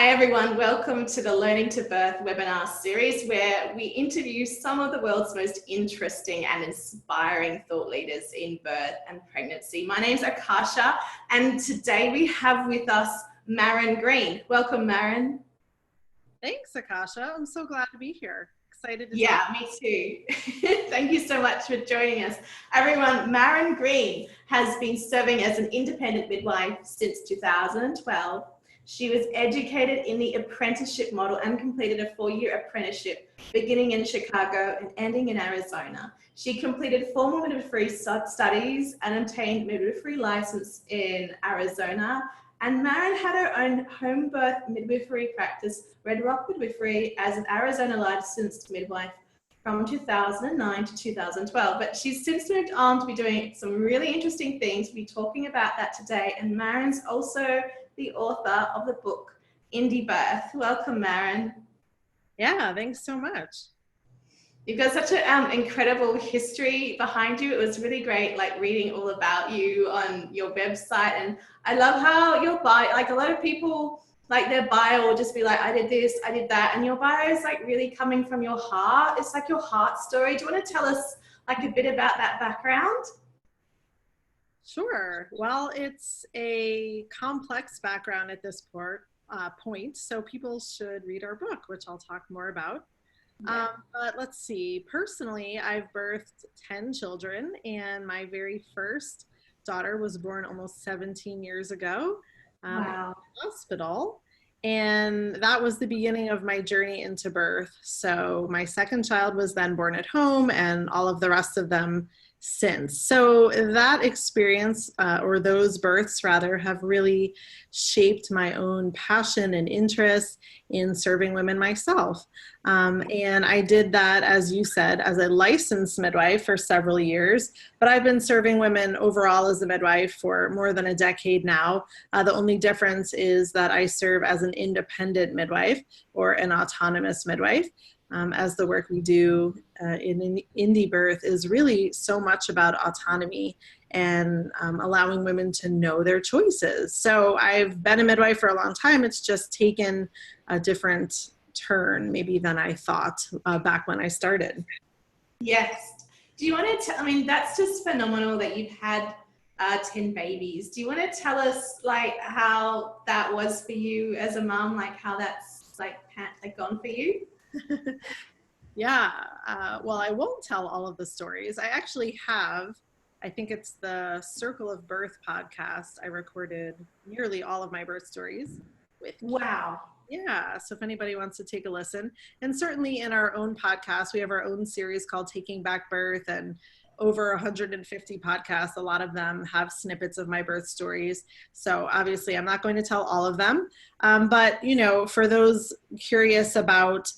Hi everyone, welcome to the Learning to Birth webinar series where we interview some of the world's most interesting and inspiring thought leaders in birth and pregnancy. My name's Akasha and today we have with us Maryn Green. Welcome, Maryn. Thanks, Akasha. I'm so glad to be here. Excited to talk. Me too. Thank you so much for joining us. Everyone, Maryn Green has been serving as an independent midwife since 2012. She was educated in the apprenticeship model and completed a 4-year apprenticeship, beginning in Chicago and ending in Arizona. She completed formal midwifery studies and obtained midwifery license in Arizona. And Maryn had her own home birth midwifery practice, Red Rock Midwifery, as an Arizona licensed midwife from 2009 to 2012. But she's since moved on to be doing some really interesting things. We'll be talking about that today. And Maryn's also the author of the book, Indie Birth. Welcome, Maryn. Yeah, thanks so much. You've got such an incredible history behind you. It was really great, like reading all about you on your website. And I love how your bio, like a lot of people, like their bio will just be like, I did this, I did that. And your bio is like really coming from your heart. It's like your heart story. Do you want to tell us like a bit about that background? Sure. Well, it's a complex background at this point, so people should read our book, which I'll talk more about. Yeah. But let's see. Personally, I've birthed 10 children, and my very first daughter was born almost 17 years ago. Wow. In the hospital. And that was the beginning of my journey into birth. So my second child was then born at home, and all of the rest of them since. So that experience, or those births rather, have really shaped my own passion and interest in serving women myself. And I did that, as you said, as a licensed midwife for several years, but I've been serving women overall as a midwife for more than a decade now. The only difference is that I serve as an independent midwife or an autonomous midwife. As the work we do in Indie Birth is really so much about autonomy and allowing women to know their choices. So I've been a midwife for a long time. It's just taken a different turn maybe than I thought back when I started. Yes. Do you want to, I mean, that's just phenomenal that you've had 10 babies. Do you want to tell us like how that was for you as a mom, like how that's like gone for you? Yeah, well, I won't tell all of the stories. I actually have, I think it's the Circle of Birth podcast. I recorded nearly all of my birth stories with. Wow. Yeah, so if anybody wants to take a listen, and certainly in our own podcast, we have our own series called Taking Back Birth, and over 150 podcasts. A lot of them have snippets of my birth stories. So obviously I'm not going to tell all of them. But, you know, for those curious about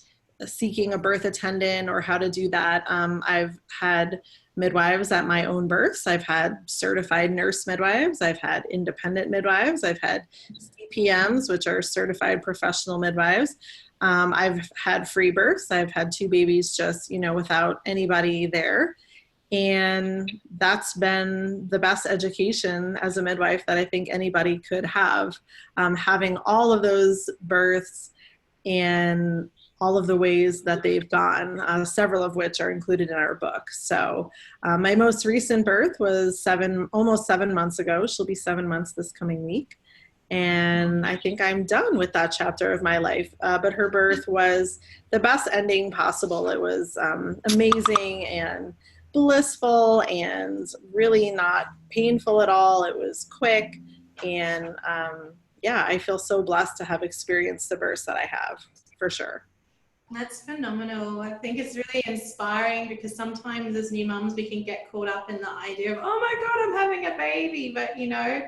seeking a birth attendant or how to do that, I've had midwives at my own births. I've had certified nurse midwives. I've had independent midwives. I've had CPMs, which are certified professional midwives. I've had free births. I've had 2 babies just, you know, without anybody there. And that's been the best education as a midwife that I think anybody could have, having all of those births and all of the ways that they've gone, several of which are included in our book. So my most recent birth was almost 7 months ago. She'll be 7 months this coming week. And I think I'm done with that chapter of my life. But her birth was the best ending possible. It was amazing and blissful and really not painful at all. It was quick. And yeah, I feel so blessed to have experienced the births that I have, for sure. That's phenomenal. I think it's really inspiring because sometimes as new moms, we can get caught up in the idea of, oh my God, I'm having a baby. But you know,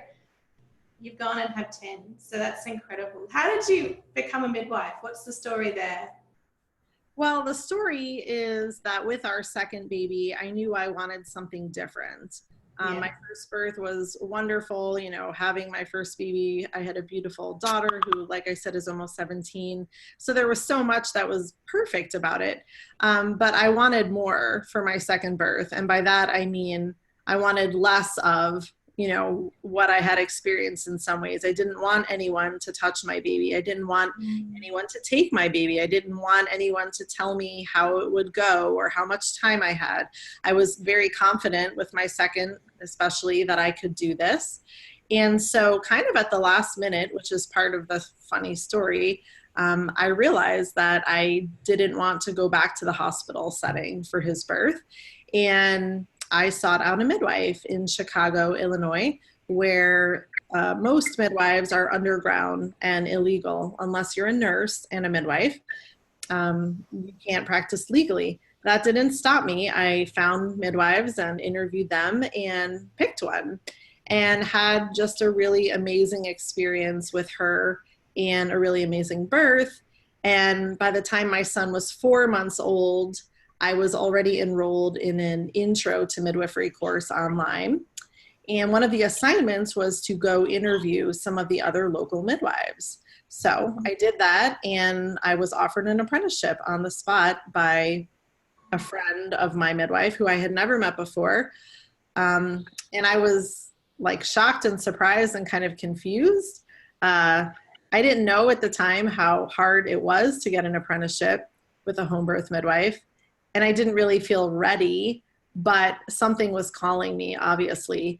you've gone and had 10. So that's incredible. How did you become a midwife? What's the story there? Well, the story is that with our second baby, I knew I wanted something different. My first birth was wonderful. You know, having my first baby, I had a beautiful daughter who, like I said, is almost 17. So there was so much that was perfect about it. But I wanted more for my second birth. And by that, I mean, I wanted less of you know, what I had experienced in some ways. I didn't want anyone to touch my baby. I didn't want anyone to take my baby. I didn't want anyone to tell me how it would go or how much time I had. I was very confident with my second, especially, that I could do this. And so kind of at the last minute, which is part of the funny story, I realized that I didn't want to go back to the hospital setting for his birth. And I sought out a midwife in Chicago, Illinois, where most midwives are underground and illegal. Unless you're a nurse and a midwife, you can't practice legally. That didn't stop me. I found midwives and interviewed them and picked one and had just a really amazing experience with her and a really amazing birth. And by the time my son was 4 months old, I was already enrolled in an intro to midwifery course online. And one of the assignments was to go interview some of the other local midwives. So I did that, and I was offered an apprenticeship on the spot by a friend of my midwife who I had never met before. And I was like shocked and surprised and kind of confused. I didn't know at the time how hard it was to get an apprenticeship with a home birth midwife. And I didn't really feel ready, but something was calling me, obviously.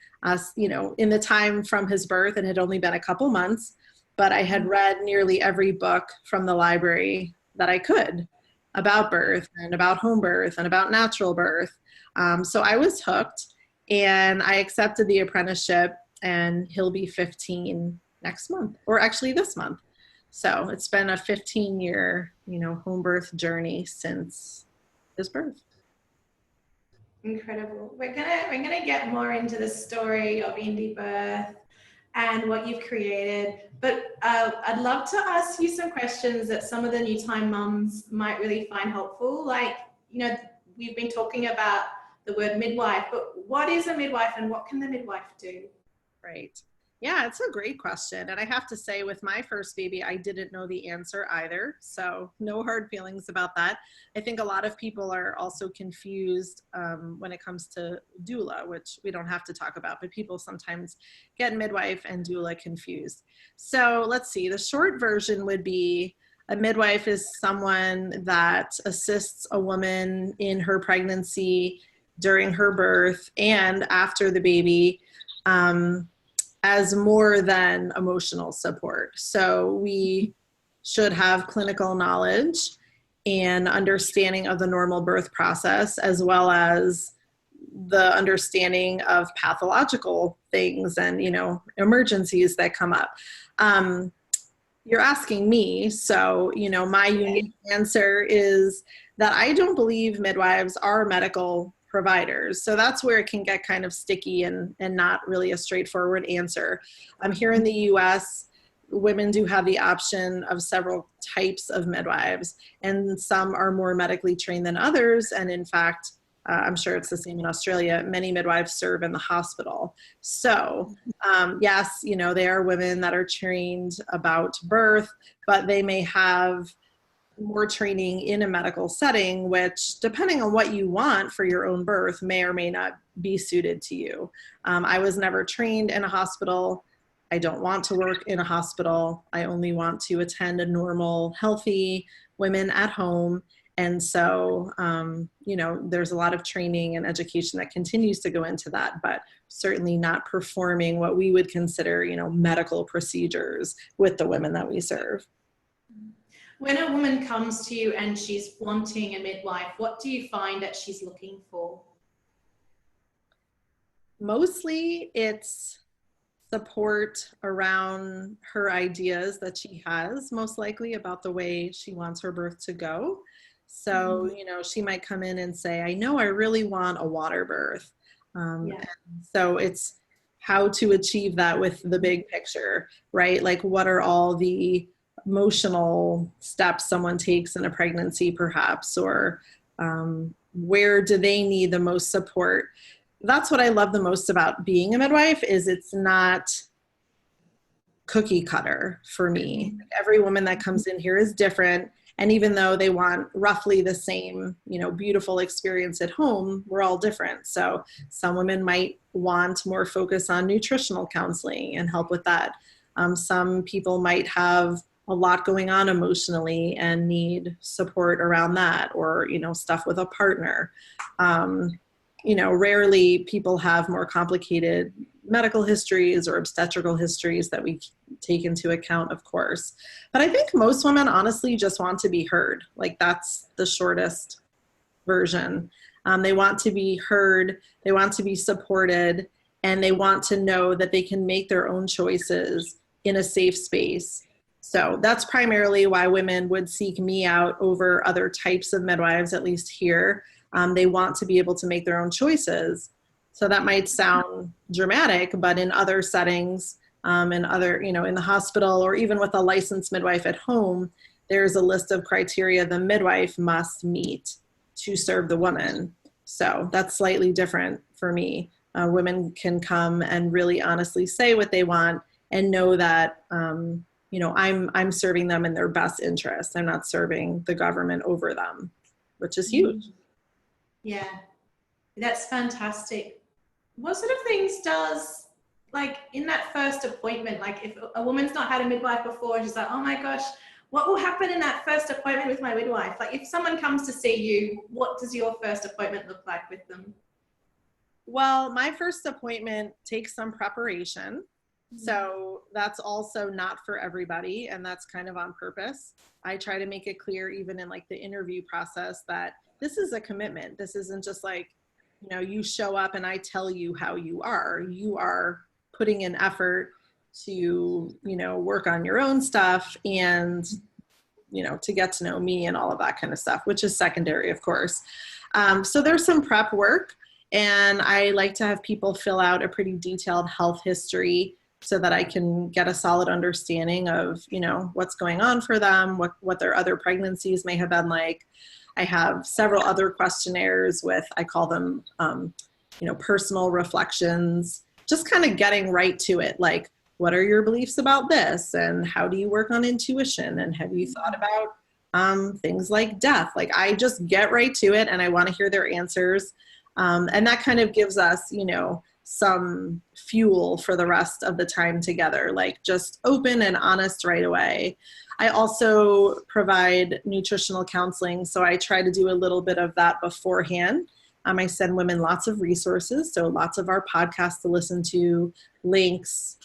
You know, in the time from his birth, it had only been a couple months, but I had read nearly every book from the library that I could about birth and about home birth and about natural birth. So I was hooked, and I accepted the apprenticeship, and he'll be 15 next month, or actually this month. So it's been a 15-year, you know, home birth journey since his birth. Incredible. We're gonna get more into the story of indie birth and what you've created, but I'd love to ask you some questions that some of the new time mums might really find helpful. Like, you know, we've been talking about the word midwife, but what is a midwife and what can the midwife do? Right. Yeah, it's a great question. And I have to say, with my first baby, I didn't know the answer either. So no hard feelings about that. I think a lot of people are also confused when it comes to doula, which we don't have to talk about, but people sometimes get midwife and doula confused. So let's see, the short version would be a midwife is someone that assists a woman in her pregnancy, during her birth, and after the baby, as more than emotional support. So we should have clinical knowledge and understanding of the normal birth process, as well as the understanding of pathological things and, you know, emergencies that come up. You're asking me, so, you know, my unique answer is that I don't believe midwives are medical providers. So that's where it can get kind of sticky and not really a straightforward answer. Here in the US, women do have the option of several types of midwives, and some are more medically trained than others. And in fact, I'm sure it's the same in Australia, many midwives serve in the hospital. So yes, you know, they are women that are trained about birth, but they may have more training in a medical setting, which, depending on what you want for your own birth, may or may not be suited to you. I was never trained in a hospital. I don't want to work in a hospital. I only want to attend a normal, healthy women at home. And so, you know, there's a lot of training and education that continues to go into that, but certainly not performing what we would consider, you know, medical procedures with the women that we serve. When a woman comes to you and she's wanting a midwife, what do you find that she's looking for? Mostly it's support around her ideas that she has, most likely, about the way she wants her birth to go. So, you know, she might come in and say, I know I really want a water birth. So it's how to achieve that with the big picture, right? Like, what are all the emotional steps someone takes in a pregnancy, perhaps, or where do they need the most support? That's what I love the most about being a midwife, is it's not cookie cutter for me. Every woman that comes in here is different, And even though they want roughly the same, beautiful experience at home, we're all different. So some women might want more focus on nutritional counseling and help with that. Some people might have a lot going on emotionally and need support around that, or, stuff with a partner. Rarely people have more complicated medical histories or obstetrical histories that we take into account, of course. But I think most women honestly just want to be heard. Like, that's the shortest version. They want to be heard, they want to be supported, and they want to know that they can make their own choices in a safe space. So that's primarily why women would seek me out over other types of midwives, at least here. They want to be able to make their own choices. So that might sound dramatic, but in other settings, in the hospital, or even with a licensed midwife at home, there's a list of criteria the midwife must meet to serve the woman. So that's slightly different for me. Women can come and really honestly say what they want and know that, I'm serving them in their best interest. I'm not serving the government over them, which is huge. Yeah, that's fantastic. What sort of things does, like, in that first appointment, like if a woman's not had a midwife before, she's like, oh my gosh, what will happen in that first appointment with my midwife? Like, if someone comes to see you, what does your first appointment look like with them? Well, my first appointment takes some preparation. So that's also not for everybody, and that's kind of on purpose. I try to make it clear, even in like the interview process, that this is a commitment. This isn't just like, you show up and I tell you how you are. You are putting in effort to, work on your own stuff and, to get to know me and all of that kind of stuff, which is secondary, of course. So there's some prep work, and I like to have people fill out a pretty detailed health history so that I can get a solid understanding of, what's going on for them, what their other pregnancies may have been like. I have several other questionnaires with, I call them, personal reflections, just kind of getting right to it. Like, what are your beliefs about this? And how do you work on intuition? And have you thought about things like death? Like, I just get right to it, and I want to hear their answers. And that kind of gives us, some fuel for the rest of the time together, like just open and honest right away. I also provide nutritional counseling, so I try to do a little bit of that beforehand. I send women lots of resources, so lots of our podcasts to listen to, links.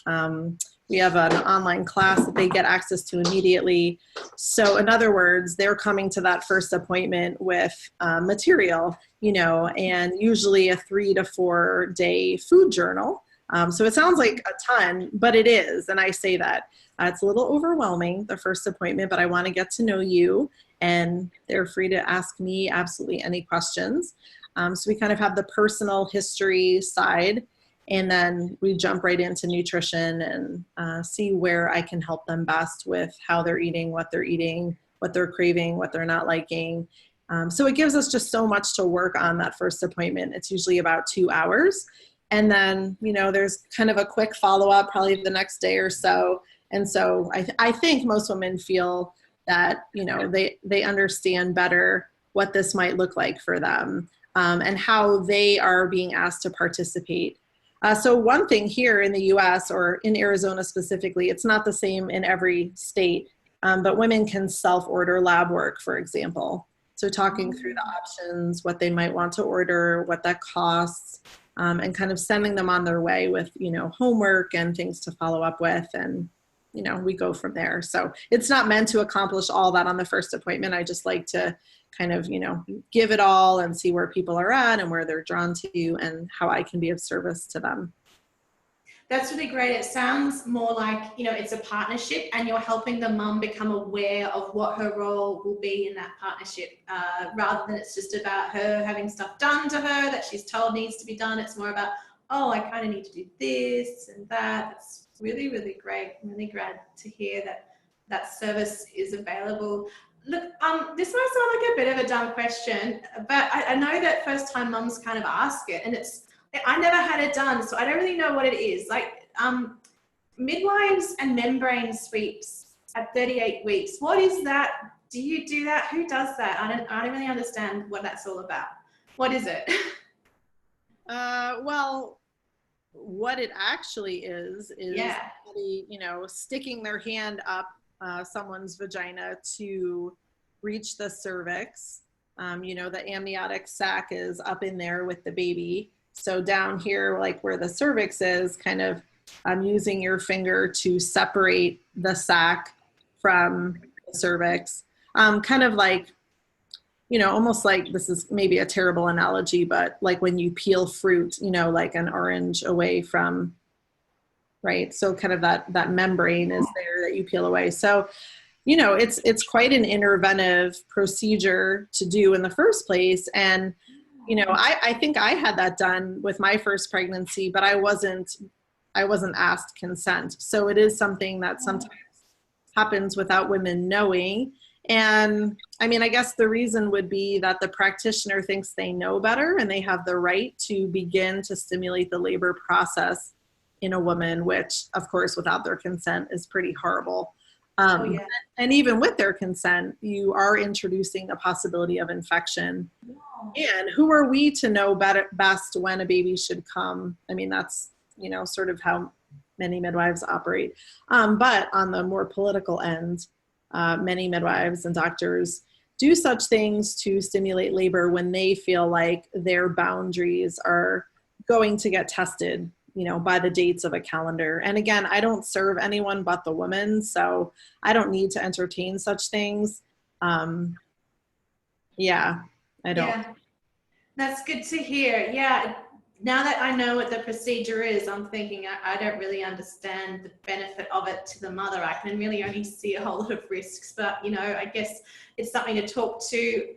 We have an online class that they get access to immediately. So in other words, they're coming to that first appointment with material, and usually a 3 to 4 day food journal. So it sounds like a ton, but it is. And I say that it's a little overwhelming, the first appointment, but I want to get to know you, and they're free to ask me absolutely any questions. So we kind of have the personal history side, and then we jump right into nutrition and see where I can help them best with how they're eating, what they're craving, what they're not liking. So it gives us just so much to work on that first appointment. It's usually about 2 hours. And then, there's kind of a quick follow-up probably the next day or so. And so I think most women feel that, they understand better what this might look like for them, and how they are being asked to participate. So one thing here in the US, or in Arizona specifically, it's not the same in every state, but women can self-order lab work, for example. So talking through the options, what they might want to order, what that costs, and kind of sending them on their way with, homework and things to follow up with. And, we go from there. So it's not meant to accomplish all that on the first appointment. I just like to kind of, give it all and see where people are at and where they're drawn to and how I can be of service to them. That's really great. It sounds more like, it's a partnership, and you're helping the mum become aware of what her role will be in that partnership, rather than it's just about her having stuff done to her that she's told needs to be done. It's more about, oh, I kind of need to do this and that. It's really, really great. I'm really glad to hear that service is available. Look, this might sound like a bit of a dumb question, but I know that first time mums kind of ask it, and I never had it done, so I don't really know what it is. Like, midwives and membrane sweeps, At 38 weeks. What is that? Do you do that? Who does that? I don't really understand what that's all about. What is it? Well, what it actually is Yeah. somebody, sticking their hand up someone's vagina to reach the cervix. The amniotic sac is up in there with the baby. So down here, like where the cervix is, kind of using your finger to separate the sac from the cervix. Kind of like, almost like, this is maybe a terrible analogy, but like when you peel fruit, like an orange away from, right? So kind of that membrane is there that you peel away. So, it's quite an interventive procedure to do in the first place. And, I think I had that done with my first pregnancy, but I wasn't asked consent. So it is something that sometimes happens without women knowing. And I mean, I guess the reason would be that the practitioner thinks they know better and they have the right to begin to stimulate the labor process in a woman, which of course, without their consent is pretty horrible. And even with their consent, you are introducing the possibility of infection. And who are we to know best when a baby should come? I mean, that's, sort of how many midwives operate. But on the more political end, many midwives and doctors do such things to stimulate labor when they feel like their boundaries are going to get tested, by the dates of a calendar. And again, I don't serve anyone but the woman, so I don't need to entertain such things. I don't. Yeah, that's good to hear. Yeah. Now that I know what the procedure is, I'm thinking I don't really understand the benefit of it to the mother. I can really only see a whole lot of risks, but I guess it's something to talk to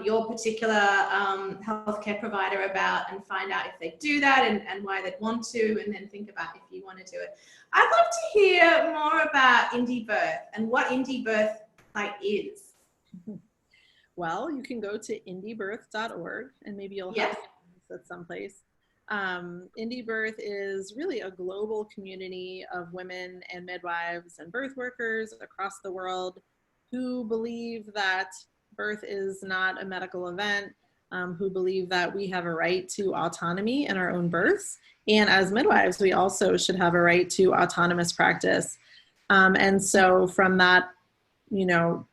your particular healthcare provider about and find out if they do that and why they'd want to, and then think about if you want to do it. I'd love to hear more about indie birth and what indie birth is. Well, you can go to indiebirth.org and maybe you'll have at some place. Indie Birth is really a global community of women and midwives and birth workers across the world who believe that birth is not a medical event, who believe that we have a right to autonomy in our own births. And as midwives, we also should have a right to autonomous practice. And so from that,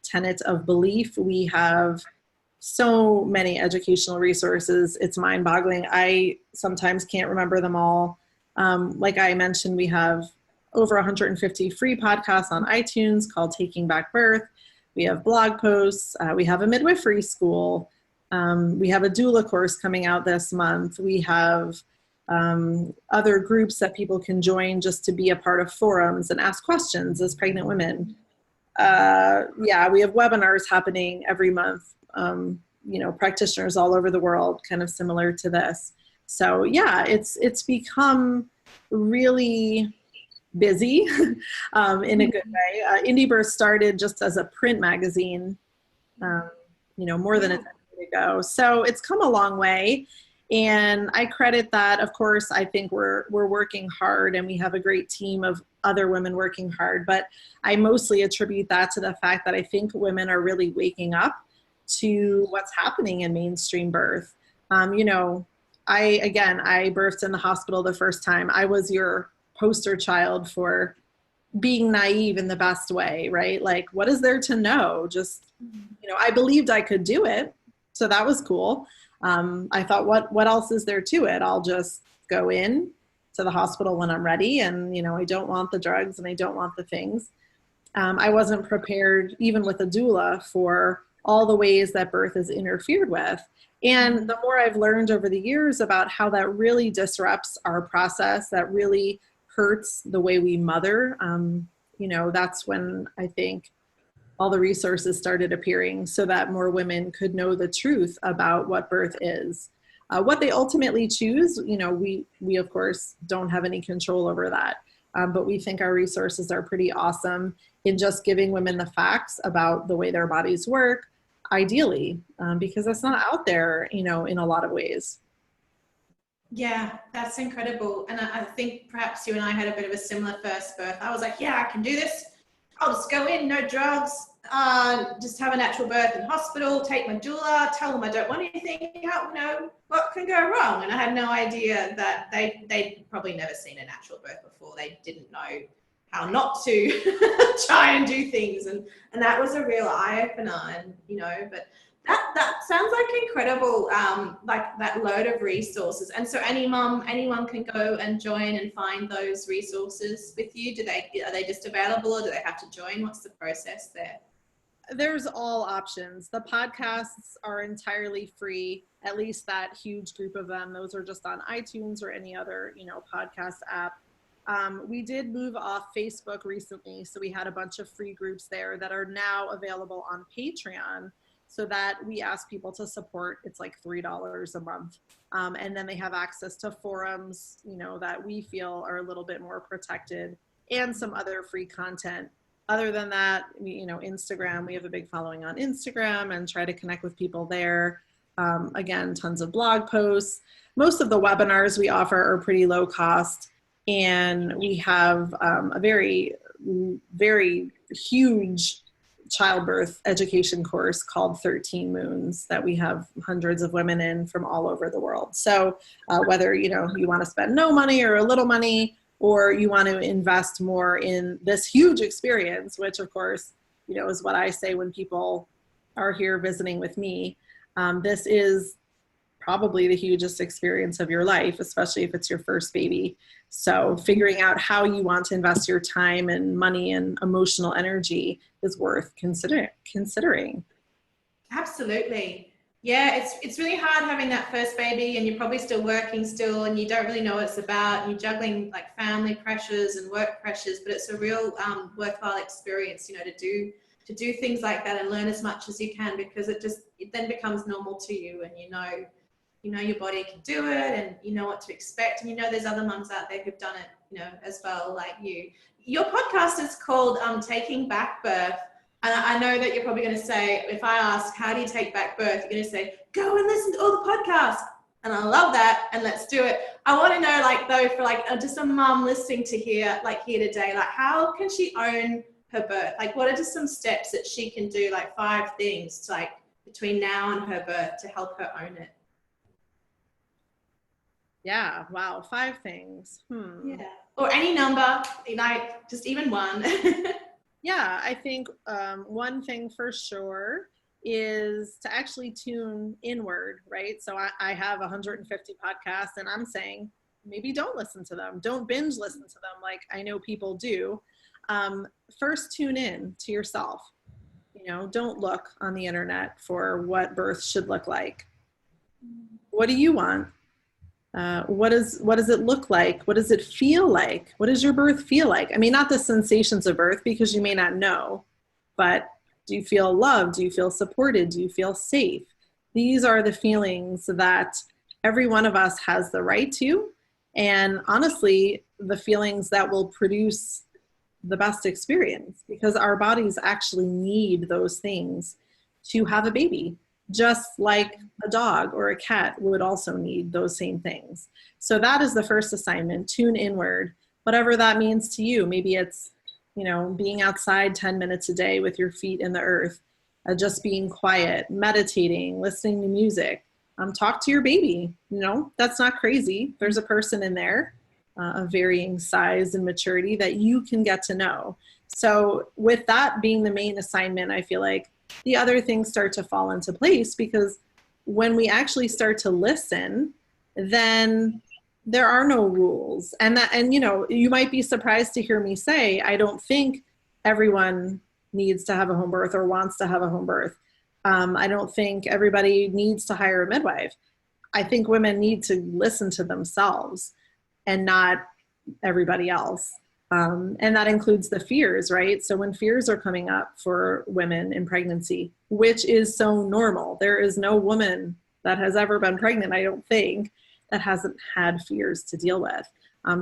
tenet of belief, we have so many educational resources. It's mind-boggling. I sometimes can't remember them all. Like I mentioned, we have over 150 free podcasts on iTunes called Taking Back Birth. We have blog posts. We have a midwifery school. We have a doula course coming out this month. We have other groups that people can join just to be a part of forums and ask questions as pregnant women. We have webinars happening every month. Practitioners all over the world, kind of similar to this. So yeah, it's become really busy in a good way. Indie Birth started just as a print magazine, more than a decade ago. So it's come a long way. And I credit that, of course, I think we're working hard and we have a great team of other women working hard, but I mostly attribute that to the fact that I think women are really waking up to what's happening in mainstream birth. I birthed in the hospital the first time. I was your poster child for being naive in the best way, right? Like, what is there to know? Just, I believed I could do it. So that was cool. I thought, what else is there to it? I'll just go in to the hospital when I'm ready. And, I don't want the drugs and I don't want the things. I wasn't prepared, even with a doula, for all the ways that birth is interfered with. And the more I've learned over the years about how that really disrupts our process, that really hurts the way we mother, that's when I think all the resources started appearing so that more women could know the truth about what birth is. What they ultimately choose, we of course don't have any control over that. But we think our resources are pretty awesome in just giving women the facts about the way their bodies work, ideally, because that's not out there, in a lot of ways. Yeah, that's incredible. And I think perhaps you and I had a bit of a similar first birth. I was like, yeah, I can do this. I'll just go in, no drugs, just have a natural birth in hospital, take my doula, tell them I don't want anything, what can go wrong? And I had no idea that they'd probably never seen a natural birth before. They didn't know how not to try and do things. And that was a real eye-opener, and, but that sounds like incredible, like that load of resources. And so anyone can go and join and find those resources with you. Are they just available, or do they have to join? What's the process there? There's all options. The podcasts are entirely free, at least that huge group of them. Those are just on iTunes or any other, podcast app. We did move off Facebook recently, so we had a bunch of free groups there that are now available on Patreon, so that we ask people to support. It's like $3 a month. And then they have access to forums, that we feel are a little bit more protected, and some other free content. Other than that, Instagram, we have a big following on Instagram and try to connect with people there. Again, tons of blog posts. Most of the webinars we offer are pretty low cost. And we have a very, very huge childbirth education course called 13 Moons that we have hundreds of women in from all over the world. So whether, you want to spend no money or a little money, or you want to invest more in this huge experience, which of course, is what I say when people are here visiting with me. This is probably the hugest experience of your life, especially if it's your first baby. So figuring out how you want to invest your time and money and emotional energy is worth considering. Absolutely. Yeah, it's really hard having that first baby, and you're probably still working still, and you don't really know what it's about, and you're juggling like family pressures and work pressures, but it's a real worthwhile experience, to do things like that and learn as much as you can, because it then becomes normal to you, and your body can do it, and you know what to expect, and there's other mums out there who've done it, as well, like you. Your podcast is called Taking Back Birth. And I know that you're probably going to say, if I ask, how do you take back birth? You're going to say, go and listen to all the podcasts. And I love that. And let's do it. I want to know, though, for just a mom listening to here today, how can she own her birth? What are just some steps that she can do, 5 things, between now and her birth to help her own it? Yeah. Wow. 5 things. Yeah. Or any number, just even one. Yeah, I think one thing for sure is to actually tune inward, right? So I have 150 podcasts, and I'm saying maybe don't listen to them. Don't binge listen to them like I know people do. First, tune in to yourself. Don't look on the internet for what birth should look like. What do you want? What does it look like? What does it feel like? What does your birth feel like? I mean, not the sensations of birth, because you may not know, but do you feel loved? Do you feel supported? Do you feel safe? These are the feelings that every one of us has the right to, and honestly, the feelings that will produce the best experience, because our bodies actually need those things to have a baby. Just like a dog or a cat would also need those same things. So that is the first assignment. Tune inward, whatever that means to you. Maybe it's, being outside 10 minutes a day with your feet in the earth, just being quiet, meditating, listening to music. Talk to your baby. That's not crazy. There's a person in there of varying size and maturity that you can get to know. So with that being the main assignment, I feel like the other things start to fall into place, because when we actually start to listen, then there are no rules. And you might be surprised to hear me say, I don't think everyone needs to have a home birth or wants to have a home birth. I don't think everybody needs to hire a midwife. I think women need to listen to themselves and not everybody else. And that includes the fears, right? So when fears are coming up for women in pregnancy, which is so normal, there is no woman that has ever been pregnant, I don't think, that hasn't had fears to deal with.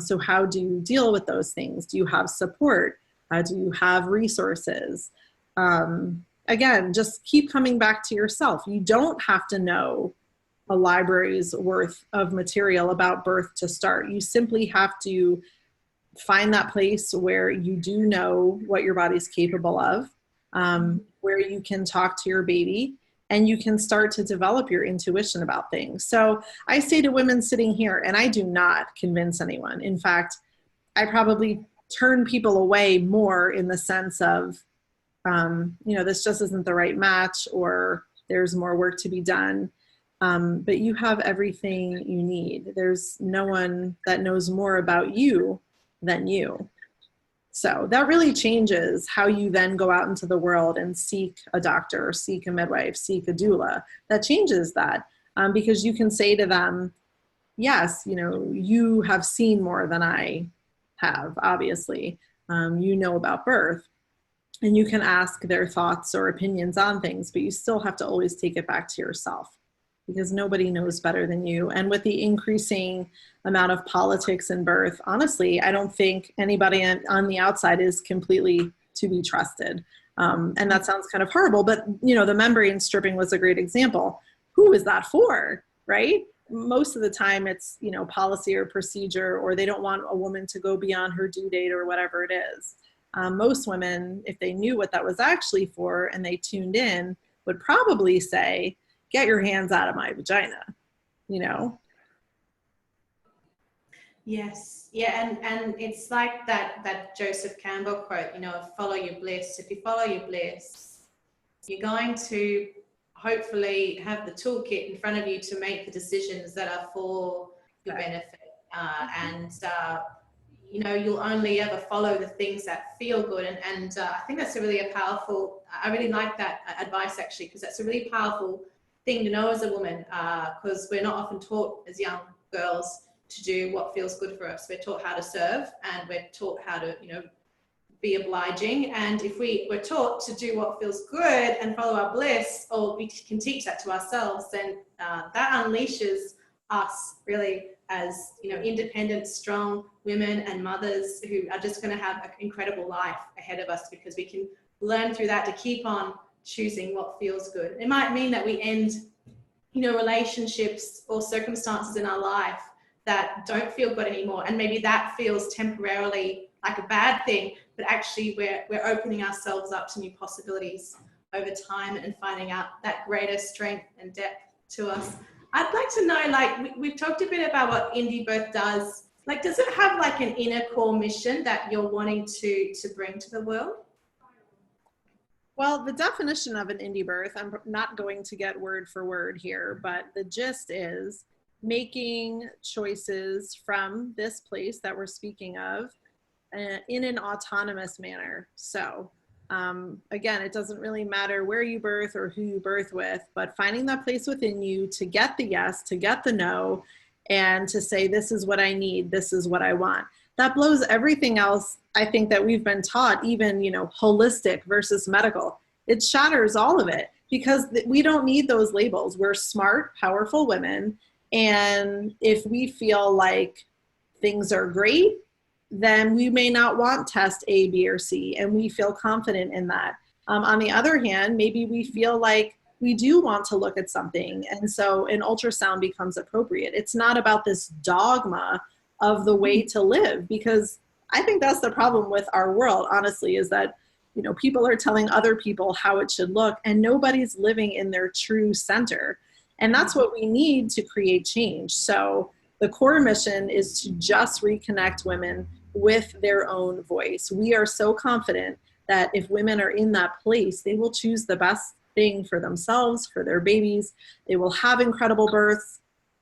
So how do you deal with those things? Do you have support? Do you have resources? Again, just keep coming back to yourself. You don't have to know a library's worth of material about birth to start. You simply have to find that place where you do know what your body's capable of, where you can talk to your baby and you can start to develop your intuition about things. So I say to women sitting here, and I do not convince anyone. In fact, I probably turn people away more in the sense of, this just isn't the right match, or there's more work to be done. But you have everything you need. There's no one that knows more about you than you. So that really changes how you then go out into the world and seek a doctor, or seek a midwife, seek a doula. That changes that, because you can say to them, yes, you have seen more than I have, obviously. You know about birth, and you can ask their thoughts or opinions on things, but you still have to always take it back to yourself, because nobody knows better than you. And with the increasing amount of politics in birth, honestly, I don't think anybody on the outside is completely to be trusted. And that sounds kind of horrible, but the membrane stripping was a great example. Who is that for, right? Most of the time it's, policy or procedure, or they don't want a woman to go beyond her due date or whatever it is. Most women, if they knew what that was actually for and they tuned in, would probably say, get your hands out of my vagina, Yes. Yeah. And it's like that Joseph Campbell quote, follow your bliss. If you follow your bliss, you're going to hopefully have the toolkit in front of you to make the decisions that are for your benefit. You'll only ever follow the things that feel good. And I think that's I really like that advice, actually, because that's a really powerful thing to know as a woman, because we're not often taught as young girls to do what feels good for us. We're taught how to serve, and we're taught how to, be obliging. And if we're taught to do what feels good and follow our bliss, or we can teach that to ourselves, then that unleashes us really as, independent, strong women and mothers who are just going to have an incredible life ahead of us, because we can learn through that to keep on choosing what feels good. It might mean that we end, relationships or circumstances in our life that don't feel good anymore. And maybe that feels temporarily like a bad thing, but actually we're opening ourselves up to new possibilities over time and finding out that greater strength and depth to us. I'd like to know, we've talked a bit about what Indie Birth does. Does it have an inner core mission that you're wanting to bring to the world? Well, the definition of an indie birth, I'm not going to get word for word here, but the gist is making choices from this place that we're speaking of in an autonomous manner. So again, it doesn't really matter where you birth or who you birth with, but finding that place within you to get the yes, to get the no, and to say, this is what I need, this is what I want. That blows everything else, I think, that we've been taught, even, holistic versus medical. It shatters all of it, because we don't need those labels. We're smart, powerful women. And if we feel like things are great, then we may not want test A, B, or C, and we feel confident in that. On the other hand, maybe we feel like we do want to look at something, and so an ultrasound becomes appropriate. It's not about this dogma of the way to live, because I think that's the problem with our world, honestly, is that, people are telling other people how it should look, and nobody's living in their true center. And that's what we need to create change. So the core mission is to just reconnect women with their own voice. We are so confident that if women are in that place, they will choose the best thing for themselves, for their babies. They will have incredible births,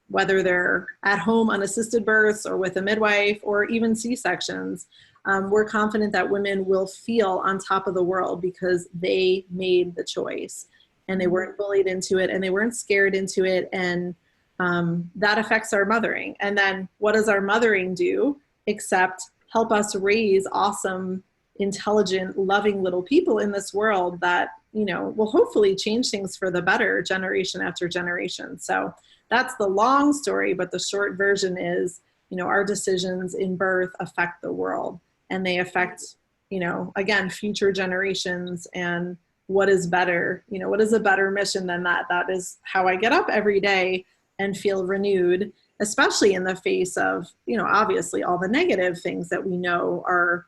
whether they're at home unassisted births or with a midwife or even C-sections. We're confident that women will feel on top of the world because they made the choice and they weren't bullied into it and they weren't scared into it. And that affects our mothering. And then what does our mothering do except help us raise awesome, intelligent, loving little people in this world that, will hopefully change things for the better generation after generation. So that's the long story, but the short version is, our decisions in birth affect the world, and they affect, again, future generations. And what is better, what is a better mission than that? That is how I get up every day and feel renewed especially in the face of, obviously all the negative things that we know are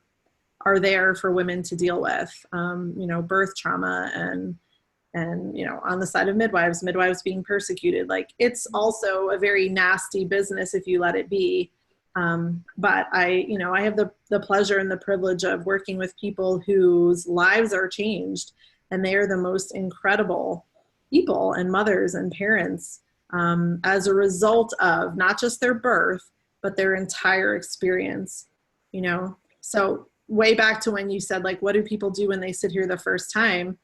there for women to deal with, birth trauma and on the side of midwives being persecuted. Like, it's also a very nasty business if you let it be. But I have the pleasure and the privilege of working with people whose lives are changed, and they are the most incredible people and mothers and parents, as a result of not just their birth, but their entire experience, So way back to when you said, like, what do people do when they sit here the first time?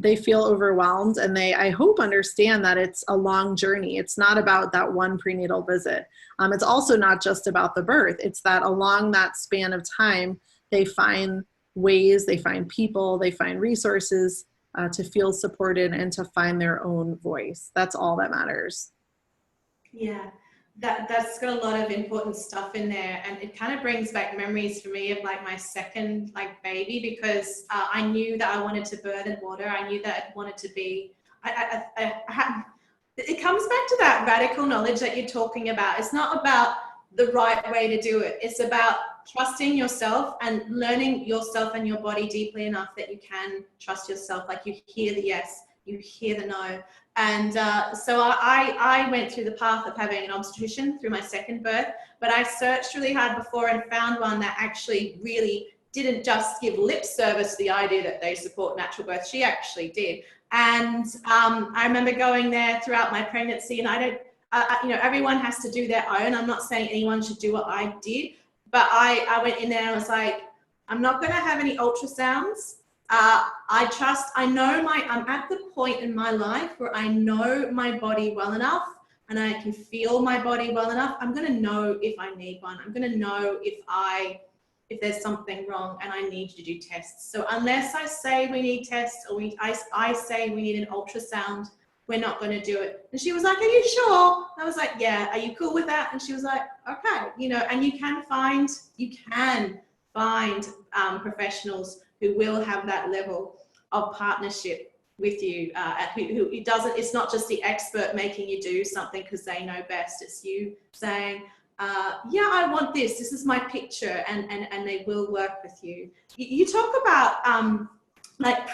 They feel overwhelmed, and I hope understand that it's a long journey. It's not about that one prenatal visit. It's also not just about the birth. It's that along that span of time, they find ways, they find people, they find resources to feel supported and to find their own voice. That's all that matters. Yeah. That's got a lot of important stuff in there, and it kind of brings back memories for me of like my second baby, because I knew that I wanted to birth in water. I knew that I wanted to be. It comes back to that radical knowledge that you're talking about. It's not about the right way to do it. It's about trusting yourself and learning yourself and your body deeply enough that you can trust yourself. Like, you hear the yes, you hear the no. And so I went through the path of having an obstetrician through my second birth, but I searched really hard before and found one that actually really didn't just give lip service to the idea that they support natural birth. She actually did. And I remember going there throughout my pregnancy, and everyone has to do their own. I'm not saying anyone should do what I did, but I went in there and I was like, I'm not going to have any ultrasounds. I'm at the point in my life where I know my body well enough, and I can feel my body well enough. I'm going to know if I need one. I'm going to know if there's something wrong and I need to do tests. So unless I say we need tests, or I say we need an ultrasound, we're not going to do it. And she was like, are you sure? I was like, yeah. Are you cool with that? And she was like, okay. And you can find professionals who will have that level of partnership with you, who it's not just the expert making you do something because they know best. It's you saying, yeah, I want this. This is my picture, and they will work with you. You talk about like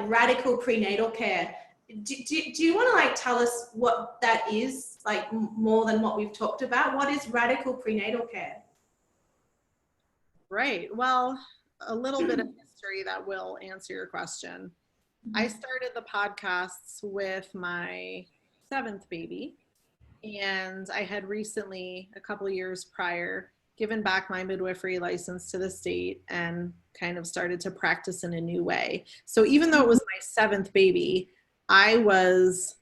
radical prenatal care. Do you want to tell us what that is, like more than what we've talked about? What is radical prenatal care? Right. Well, a little bit of history that will answer your question. I started the podcasts with my 7th baby, and I had recently, a couple of years prior, given back my midwifery license to the state and kind of started to practice in a new way. So even though it was my 7th baby, I was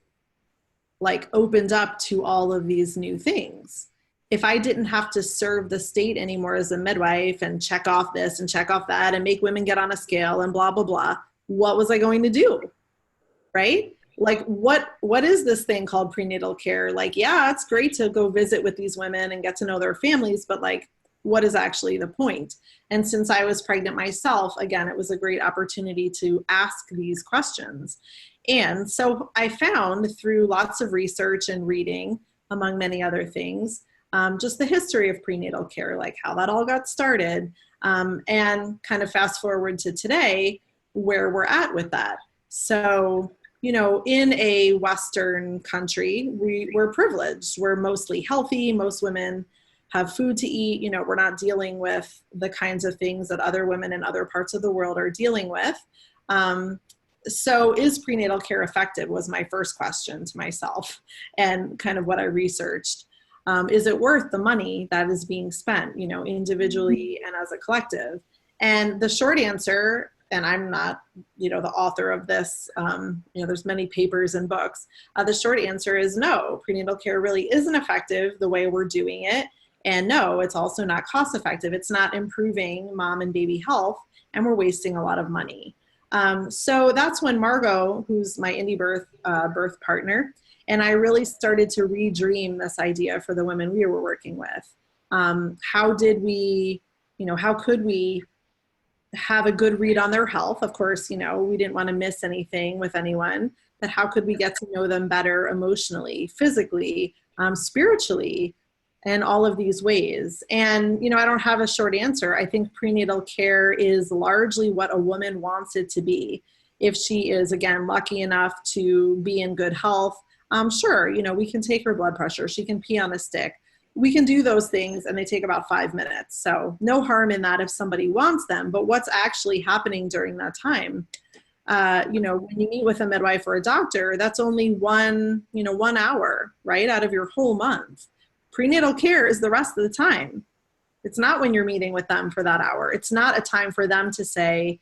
opened up to all of these new things. If I didn't have to serve the state anymore as a midwife and check off this and check off that and make women get on a scale and blah, blah, blah, what was I going to do? Right? What is this thing called prenatal care? Yeah, it's great to go visit with these women and get to know their families, but what is actually the point? And since I was pregnant myself, again, it was a great opportunity to ask these questions. And so I found through lots of research and reading, among many other things, just the history of prenatal care, how that all got started, and kind of fast forward to today, where we're at with that. So, in a Western country, we're privileged. We're mostly healthy. Most women have food to eat. We're not dealing with the kinds of things that other women in other parts of the world are dealing with. So is prenatal care effective was my first question to myself, and kind of what I researched. Is it worth the money that is being spent, individually and as a collective? And the short answer, and I'm not, the author of this, there's many papers and books. The short answer is no, prenatal care really isn't effective the way we're doing it. And no, it's also not cost effective. It's not improving mom and baby health, and we're wasting a lot of money. So that's when Margot, who's my indie birth partner, and I really started to redream this idea for the women we were working with. How could we have a good read on their health? Of course, we didn't want to miss anything with anyone, but how could we get to know them better emotionally, physically, spiritually, in all of these ways. And, I don't have a short answer. I think prenatal care is largely what a woman wants it to be. If she is, again, lucky enough to be in good health, sure, we can take her blood pressure. She can pee on a stick. We can do those things, and they take about 5 minutes. So no harm in that if somebody wants them. But what's actually happening during that time? When you meet with a midwife or a doctor, that's only 1 hour, right, out of your whole month. Prenatal care is the rest of the time. It's not when you're meeting with them for that hour. It's not a time for them to say,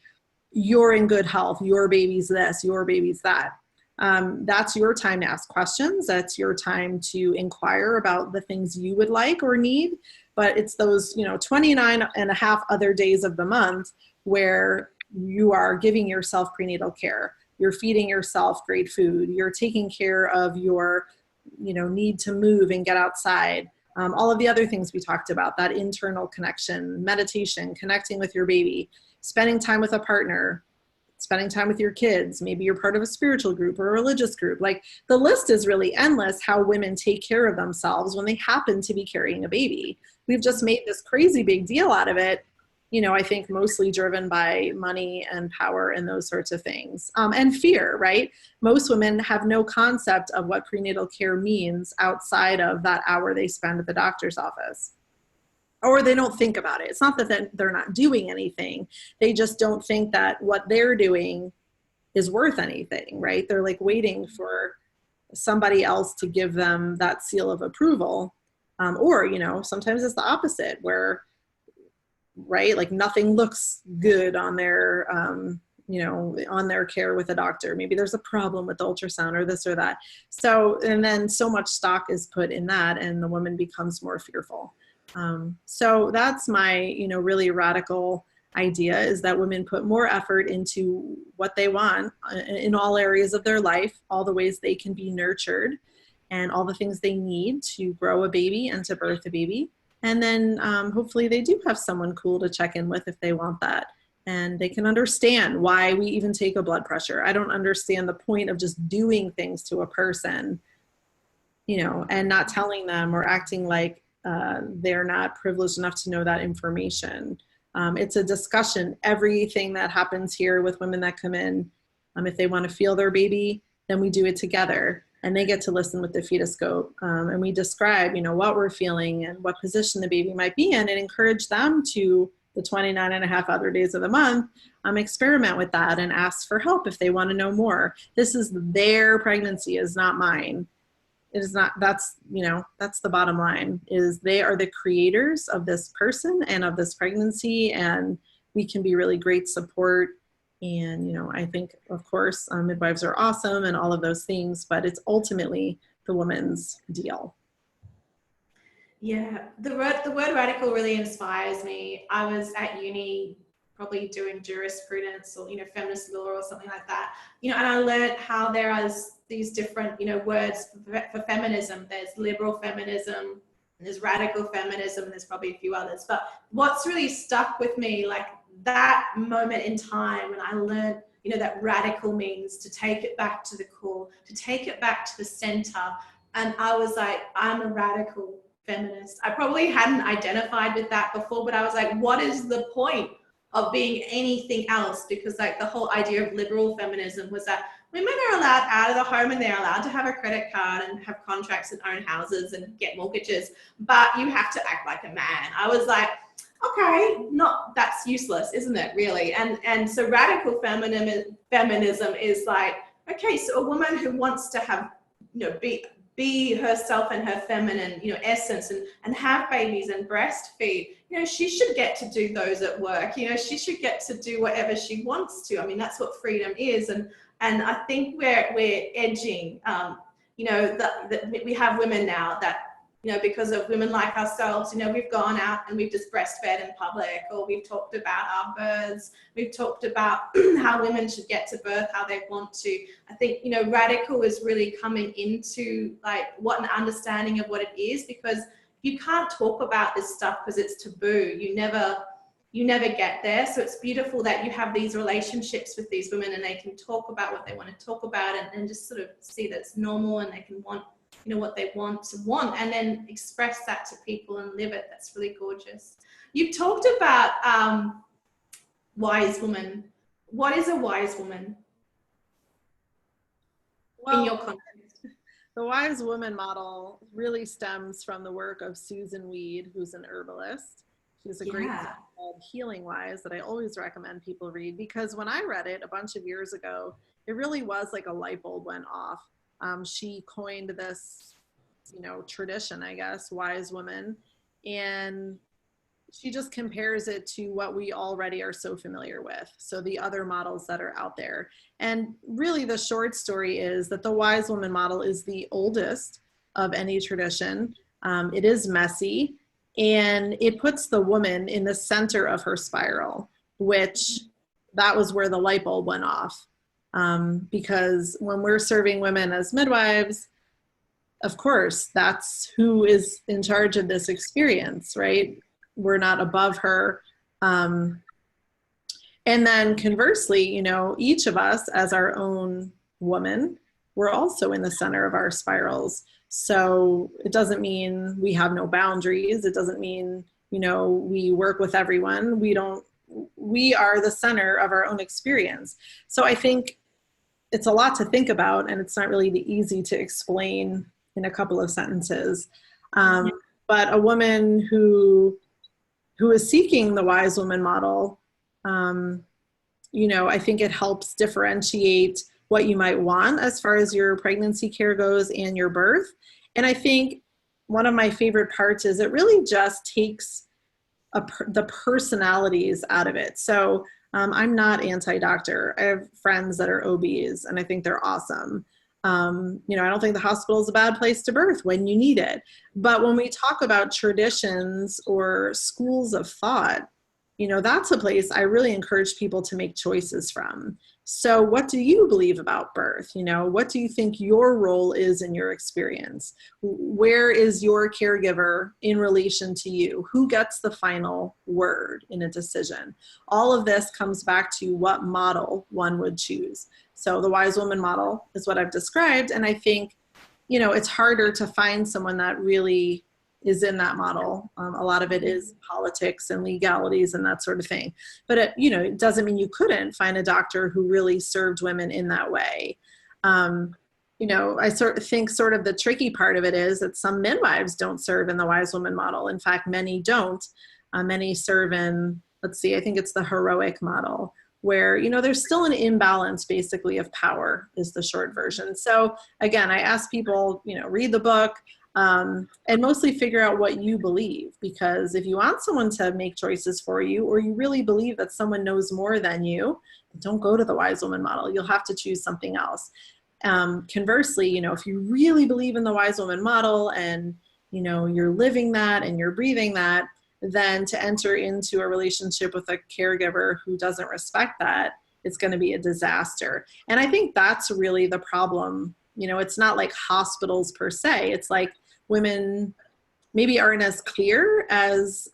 you're in good health, your baby's this, your baby's that. That's your time to ask questions. That's your time to inquire about the things you would like or need. But it's those, 29 and a half other days of the month where you are giving yourself prenatal care. You're feeding yourself great food. You're taking care of your, need to move and get outside. All of the other things we talked about, that internal connection, meditation, connecting with your baby, spending time with a partner, spending time with your kids. Maybe you're part of a spiritual group or a religious group. Like, the list is really endless how women take care of themselves when they happen to be carrying a baby. We've just made this crazy big deal out of it, I think mostly driven by money and power and those sorts of things. And fear, right? Most women have no concept of what prenatal care means outside of that hour they spend at the doctor's office. Or they don't think about it. It's not that they're not doing anything. They just don't think that what they're doing is worth anything, right? They're like waiting for somebody else to give them that seal of approval. Or, sometimes it's the opposite where, right, like nothing looks good on their, on their care with a doctor. Maybe there's a problem with the ultrasound or this or that. So, and then so much stock is put in that and the woman becomes more fearful. So that's my, really radical idea, is that women put more effort into what they want in all areas of their life, all the ways they can be nurtured and all the things they need to grow a baby and to birth a baby. And then hopefully they do have someone cool to check in with if they want that. And they can understand why we even take a blood pressure. I don't understand the point of just doing things to a person, and not telling them or acting like they're not privileged enough to know that information. It's a discussion. Everything that happens here with women that come in, if they want to feel their baby, then we do it together. And they get to listen with the fetoscope. And we describe, what we're feeling and what position the baby might be in, and encourage them to, the 29 and a half other days of the month, experiment with that and ask for help if they want to know more. This is their pregnancy, is not mine. It is not, that's the bottom line, is they are the creators of this person and of this pregnancy, and we can be really great support. And, I think, of course, midwives are awesome and all of those things, but it's ultimately the woman's deal. Yeah, the word radical really inspires me. I was at uni probably doing jurisprudence or, feminist law or something like that, and I learned how there are these different, words for feminism. There's liberal feminism, there's radical feminism, and there's probably a few others. But what's really stuck with me, like that moment in time when I learned, that radical means to take it back to the core, to take it back to the center. And I was like, I'm a radical feminist. I probably hadn't identified with that before, but I was like, what is the point of being anything else? Because like the whole idea of liberal feminism was that women are allowed out of the home and they're allowed to have a credit card and have contracts and own houses and get mortgages, but you have to act like a man. I was like, okay, that's useless, isn't it, really? And so radical feminism is like, okay, so a woman who wants to have, be herself and her feminine, essence and have babies and breastfeed, she should get to do those at work. She should get to do whatever she wants to. I mean, that's what freedom is. And I think we're edging, we have women now that, because of women like ourselves, we've gone out and we've just breastfed in public, or we've talked about our births. We've talked about how women should get to birth, how they want to. I think, radical is really coming into like what an understanding of what it is, because you can't talk about this stuff because it's taboo. You never get there. So it's beautiful that you have these relationships with these women and they can talk about what they want to talk about and just sort of see that it's normal, and they can want what they want, and then express that to people and live it. That's really gorgeous. You've talked about wise woman. What is a wise woman in your context? The wise woman model really stems from the work of Susan Weed, who's an herbalist. She's a great book called Healing Wise that I always recommend people read, because when I read it a bunch of years ago, it really was like a light bulb went off. She coined this, tradition, I guess, wise woman, and she just compares it to what we already are so familiar with. So the other models that are out there. And really the short story is that the wise woman model is the oldest of any tradition. It is messy, and it puts the woman in the center of her spiral, which that was where the light bulb went off. Because when we're serving women as midwives, of course, that's who is in charge of this experience, right? We're not above her. And then conversely, each of us as our own woman, we're also in the center of our spirals. So it doesn't mean we have no boundaries. It doesn't mean, we work with everyone. We are the center of our own experience. So I think it's a lot to think about, and it's not really easy to explain in a couple of sentences. But a woman who is seeking the wise woman model, I think it helps differentiate what you might want as far as your pregnancy care goes and your birth. And I think one of my favorite parts is it really just takes the personalities out of it. So I'm not anti-doctor. I have friends that are OBs, and I think they're awesome. I don't think the hospital is a bad place to birth when you need it. But when we talk about traditions or schools of thought, that's a place I really encourage people to make choices from. So what do you believe about birth? What do you think your role is in your experience? Where is your caregiver in relation to you? Who gets the final word in a decision? All of this comes back to what model one would choose. So the wise woman model is what I've described. And I think, it's harder to find someone that really is in that model. A lot of it is politics and legalities and that sort of thing. But it doesn't mean you couldn't find a doctor who really served women in that way. I think the tricky part of it is that some midwives don't serve in the wise woman model. In fact, many don't. Many serve in, I think it's the heroic model, where, there's still an imbalance basically of power is the short version. So again, I ask people, read the book, and mostly figure out what you believe, because if you want someone to make choices for you, or you really believe that someone knows more than you, don't go to the wise woman model. You'll have to choose something else. Conversely, if you really believe in the wise woman model and, you're living that and you're breathing that, then to enter into a relationship with a caregiver who doesn't respect that, it's going to be a disaster. And I think that's really the problem. It's not like hospitals per se. It's like women maybe aren't as clear as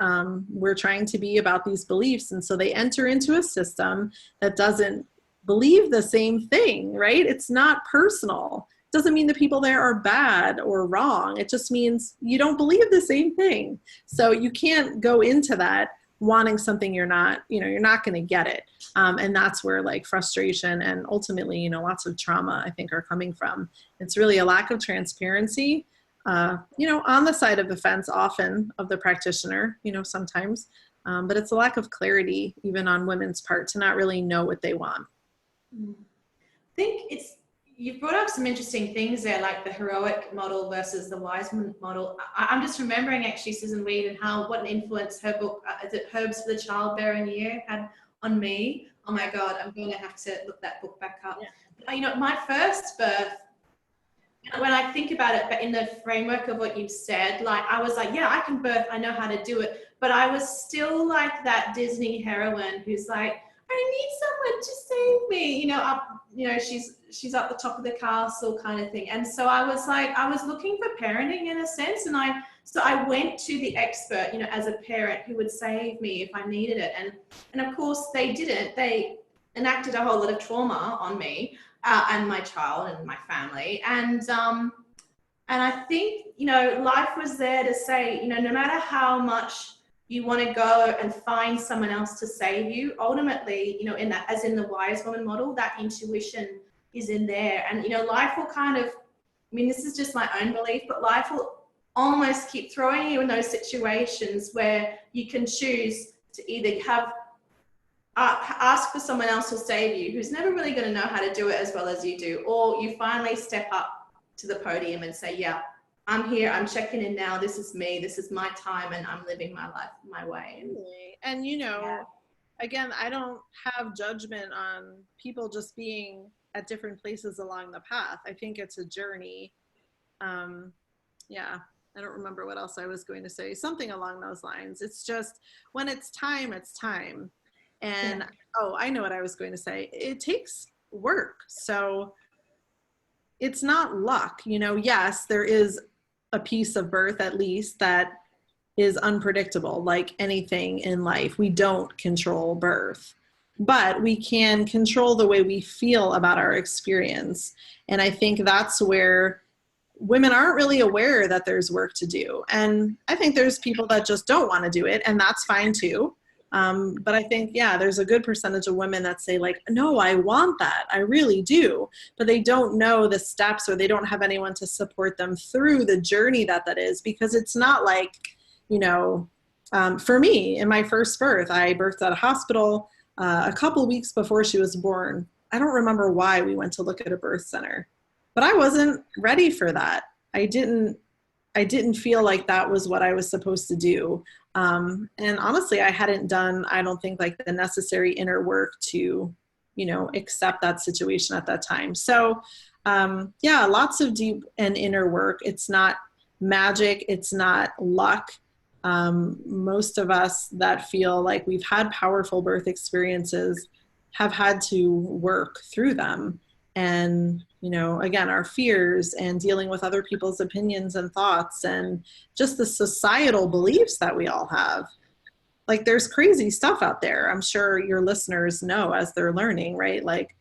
we're trying to be about these beliefs. And so they enter into a system that doesn't believe the same thing, right? It's not personal. It doesn't mean the people there are bad or wrong. It just means you don't believe the same thing. So you can't go into that wanting something you're not going to get it. And that's where frustration and ultimately, lots of trauma, I think, are coming from. It's really a lack of transparency, on the side of the fence often of the practitioner, sometimes, but it's a lack of clarity even on women's part to not really know what they want. I think you've brought up some interesting things there, like the heroic model versus the wise model. I'm just remembering actually Susan Weed and what an influence her book, is it Herbs for the Childbearing Year, had on me. Oh my God, I'm going to have to look that book back up. Yeah. My first birth, when I think about it, but in the framework of what you've said, I was like, yeah, I can birth, I know how to do it. But I was still like that Disney heroine who's like, I need someone to save me, she's up the top of the castle kind of thing. And so I was looking for parenting in a sense. And I went to the expert, as a parent who would save me if I needed it. And of course they didn't. They enacted a whole lot of trauma on me and my child and my family. And And I think, you know, life was there to say, you know, no matter how much you want to go and find someone else to save you, ultimately, you know, in that, as in the wise woman model, that intuition is in there. And, you know, life will kind of, I mean, this is just my own belief, but life will almost keep throwing you in those situations where you can choose to either have ask for someone else to save you who's never really going to know how to do it as well as you do, or you finally step up to the podium and say, yeah, I'm here, I'm checking in now, this is me, this is my time, and I'm living my life my way. And you know, again, I don't have judgment on people just being at different places along the path. I think it's a journey. Yeah, I don't remember what else I was going to say, something along those lines. It's just, when it's time, it's time. And oh, I know what I was going to say. It takes work. So it's not luck, you know. Yes, there is a piece of birth at least that is unpredictable, like anything in life. We don't control birth, but we can control the way we feel about our experience. And I think that's where women aren't really aware that there's work to do. And I think there's people that just don't want to do it, and that's fine too. But I think, yeah, there's a good percentage of women that say like, no, I want that. I really do. But they don't know the steps, or they don't have anyone to support them through the journey that is, because it's not like, you know, for me, in my first birth, I birthed at a hospital a couple weeks before she was born. I don't remember why we went to look at a birth center, but I wasn't ready for that. I didn't feel like that was what I was supposed to do. And honestly, I hadn't done, I don't think, like the necessary inner work to, you know, accept that situation at that time. So, yeah, lots of deep and inner work. It's not magic. It's not luck. Most of us that feel like we've had powerful birth experiences have had to work through them. And, you know, again, our fears and dealing with other people's opinions and thoughts, and just the societal beliefs that we all have. Like, there's crazy stuff out there. I'm sure your listeners know as they're learning, right? Like,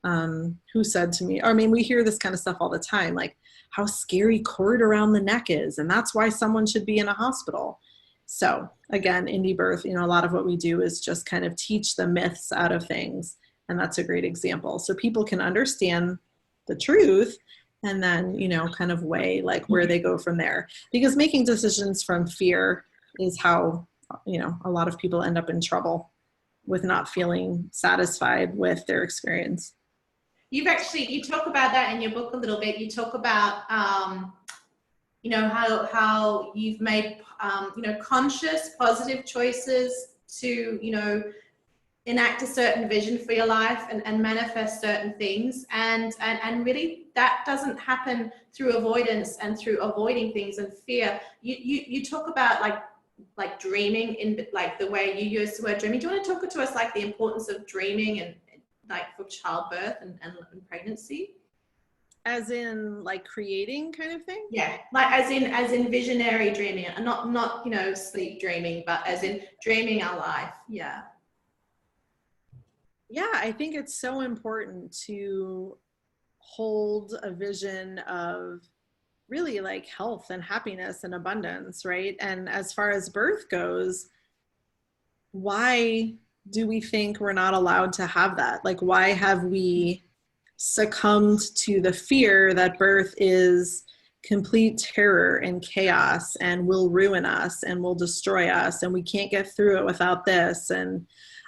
who said to me, or I mean, we hear this kind of stuff all the time, like how scary cord around the neck is, and that's why someone should be in a hospital. So again, indie birth, you know, a lot of what we do is just kind of teach the myths out of things. And that's a great example. So people can understand the truth and then, you know, kind of weigh like where they go from there. Because making decisions from fear is how, you know, a lot of people end up in trouble with not feeling satisfied with their experience. You talk about that in your book a little bit. You talk about, you know, how you've made, you know, conscious, positive choices to, you know, enact a certain vision for your life and manifest certain things, and really that doesn't happen through avoidance and through avoiding things and fear. You talk about like dreaming, in like the way you use the word dreaming. Do you want to talk to us like the importance of dreaming and like for childbirth and pregnancy? As in like creating kind of thing? Yeah, like as in visionary dreaming, and not you know, sleep dreaming, but as in dreaming our life. Yeah, I think it's so important to hold a vision of really like health and happiness and abundance, right? And as far as birth goes, why do we think we're not allowed to have that? Like, why have we succumbed to the fear that birth is complete terror and chaos and will ruin us and will destroy us and we can't get through it without this? And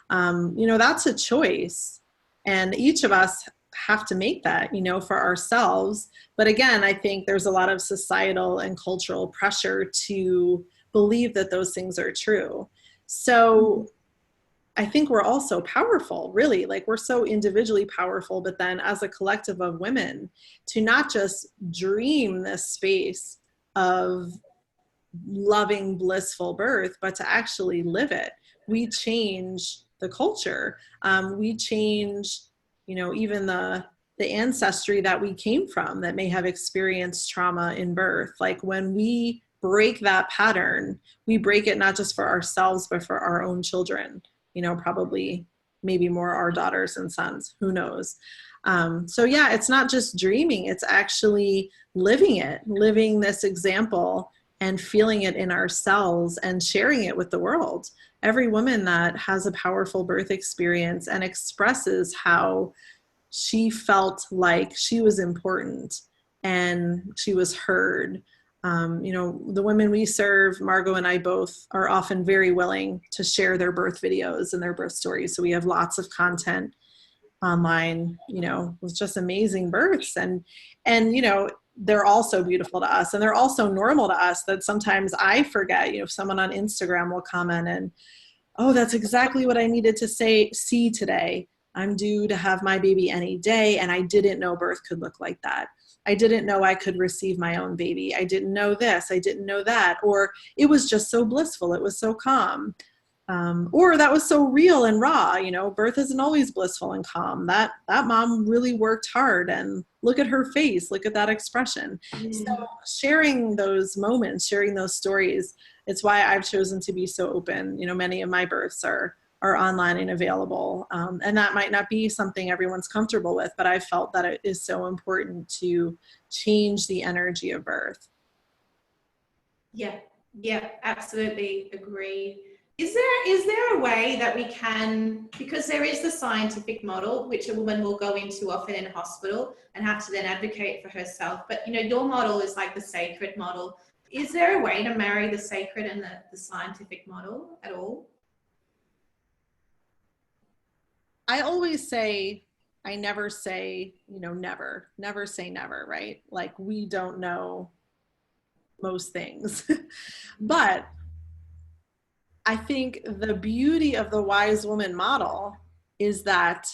you know, that's a choice, and each of us have to make that, you know, for ourselves. But again, I think there's a lot of societal and cultural pressure to believe that those things are true. So I think we're all so powerful, really, like we're so individually powerful, but then as a collective of women, to not just dream this space of loving, blissful birth, but to actually live it. We change the culture. We change, you know, even the ancestry that we came from that may have experienced trauma in birth. Like when we break that pattern, we break it not just for ourselves, but for our own children, you know, probably maybe more our daughters and sons, who knows? So yeah, it's not just dreaming, it's actually living this example and feeling it in our cells and sharing it with the world. Every woman that has a powerful birth experience and expresses how she felt like she was important and she was heard. The women we serve, Margot and I both, are often very willing to share their birth videos and their birth stories. So we have lots of content online, with just amazing births. And they're also beautiful to us, and they're also normal to us, that sometimes I forget. Someone on Instagram will comment and, oh, that's exactly what I needed to see today. I'm due to have my baby any day, and I didn't know birth could look like that. I didn't know I could receive my own baby. I didn't know this. I didn't know that. Or it was just so blissful. It was so calm. Or that was so real and raw. Birth isn't always blissful and calm. That mom really worked hard, and look at her face. Look at that expression. So sharing those moments, sharing those stories, it's why I've chosen to be so open. Many of my births are online and available. And that might not be something everyone's comfortable with, but I felt that it is so important to change the energy of birth. Yeah, absolutely agree. Is there a way that we can, because there is the scientific model, which a woman will go into often in hospital and have to then advocate for herself, but your model is like the sacred model. Is there a way to marry the sacred and the scientific model at all? I always say, I never say, never say never, right? Like, we don't know most things. But I think the beauty of the wise woman model is that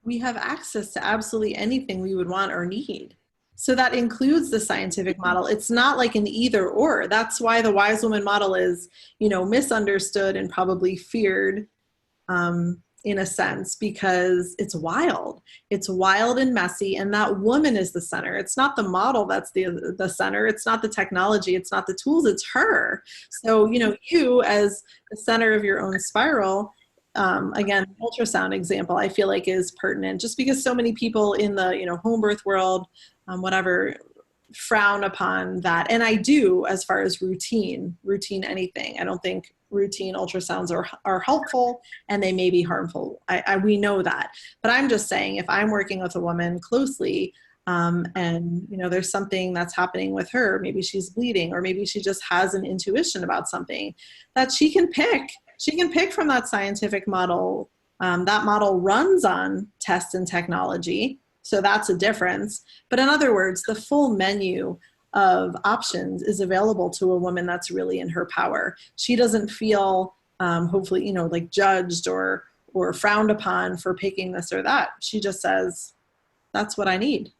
we have access to absolutely anything we would want or need. So that includes the scientific model. It's not like an either or. That's why the wise woman model is, misunderstood and probably feared, in a sense, because it's wild. It's wild and messy, and that woman is the center. It's not the model that's the center. It's not the technology. It's not the tools. It's her. So, you as the center of your own spiral, again, ultrasound example, I feel like is pertinent, just because so many people in the, home birth world, whatever, frown upon that. And I do, as far as routine anything. I don't think routine ultrasounds are helpful, and they may be harmful. We know that. But I'm just saying, if I'm working with a woman closely, and there's something that's happening with her, maybe she's bleeding, or maybe she just has an intuition about something, that she can pick from that scientific model. That model runs on tests and technology. So that's a difference. But in other words, the full menu of options is available to a woman that's really in her power. She doesn't feel, hopefully, like judged or frowned upon for picking this or that. She just says, that's what I need.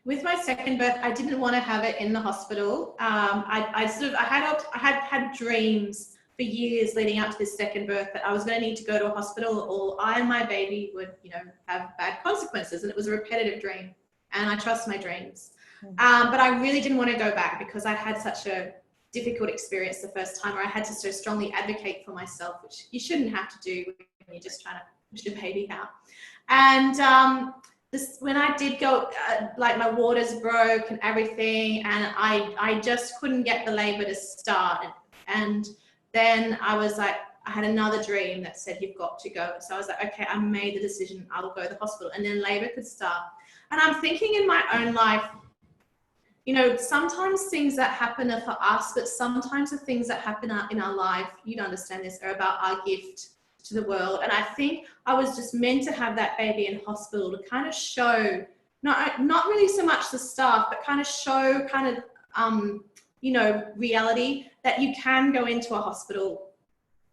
With my second birth, I didn't want to have it in the hospital. I had dreams for years leading up to this second birth that I was going to need to go to a hospital, or I and my baby would, have bad consequences. And it was a repetitive dream, and I trust my dreams. But I really didn't want to go back, because I had such a difficult experience the first time, where I had to so strongly advocate for myself, which you shouldn't have to do when you're just trying to push your baby out. And when I did go, like my waters broke and everything, and I just couldn't get the labor to start. And then I was like, I had another dream that said, you've got to go. So I was like, okay, I made the decision, I'll go to the hospital, and then labor could start. And I'm thinking in my own life, sometimes things that happen are for us, but sometimes the things that happen in our life, you'd understand this, are about our gift to the world. And I think I was just meant to have that baby in hospital to kind of show, not really so much the staff, but kind of show reality, that you can go into a hospital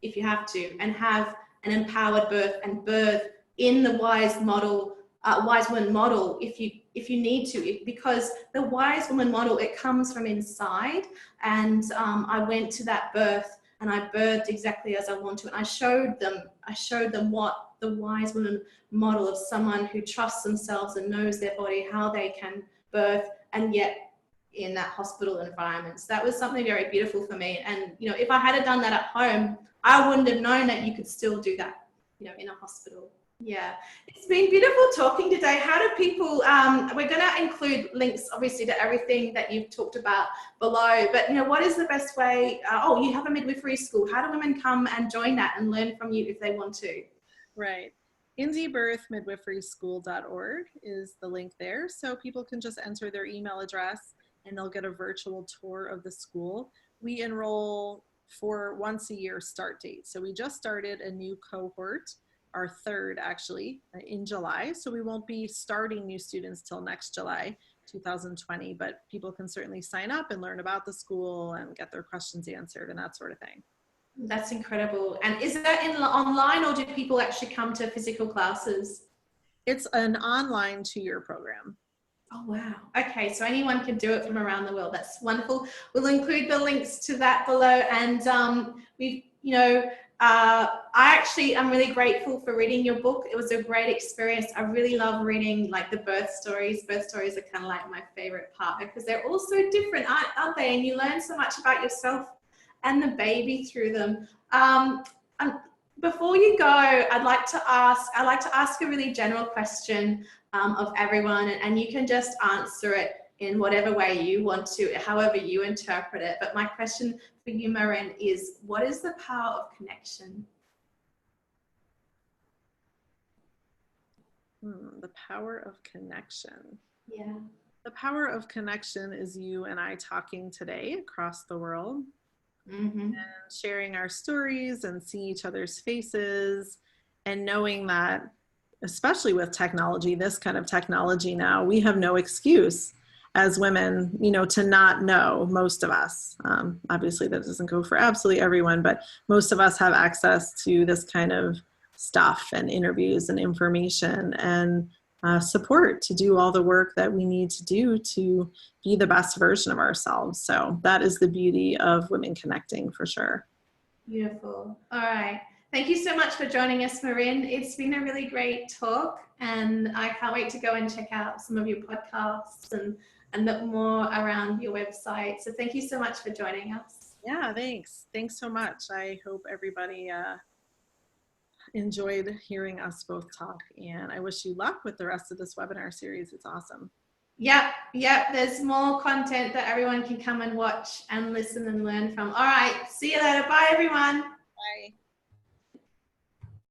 if you have to, and have an empowered birth, and birth in the wise woman model if you need to, because the wise woman model, it comes from inside. And I went to that birth, and I birthed exactly as I want to, and I showed them what the wise woman model of someone who trusts themselves and knows their body, how they can birth, and yet in that hospital environment. So that was something very beautiful for me. And if I had done that at home, I wouldn't have known that you could still do that in a hospital. Yeah, it's been beautiful talking today. How do people, we're going to include links obviously to everything that you've talked about below, but what is the best way? You have a midwifery school. How do women come and join that and learn from you if they want to? Right. indiebirthmidwiferyschool.org is the link there. So people can just enter their email address and they'll get a virtual tour of the school. We enroll for once a year start date. So we just started a new cohort, our third actually, in July. So we won't be starting new students till next July 2020, but people can certainly sign up and learn about the school and get their questions answered and that sort of thing. That's incredible. And is that online, or do people actually come to physical classes? It's an online 2-year program. Oh, wow. Okay, so anyone can do it from around the world. That's wonderful. We'll include the links to that below. And I actually am really grateful for reading your book. It was a great experience. I really love reading like the birth stories. Birth stories are kind of like my favorite part because they're all so different, aren't they? And you learn so much about yourself and the baby through them. Before you go, I'd like to ask a really general question of everyone, and you can just answer it in whatever way you want to, however you interpret it. But my question for you, Maryn, is what is the power of connection? The power of connection. Yeah. The power of connection is you and I talking today across the world. And sharing our stories and seeing each other's faces and knowing that, especially with technology, this kind of technology now, we have no excuse as women, to not know, most of us. Obviously that doesn't go for absolutely everyone, but most of us have access to this kind of stuff and interviews and information and support to do all the work that we need to do to be the best version of ourselves. So that is the beauty of women connecting for sure. Beautiful. All right. Thank you so much for joining us, Maryn. It's been a really great talk, and I can't wait to go and check out some of your podcasts and look more around your website. So thank you so much for joining us. Yeah, thanks. Thanks so much. I hope everybody enjoyed hearing us both talk, and I wish you luck with the rest of this webinar series. It's awesome. Yep. There's more content that everyone can come and watch and listen and learn from. All right. See you later. Bye, everyone.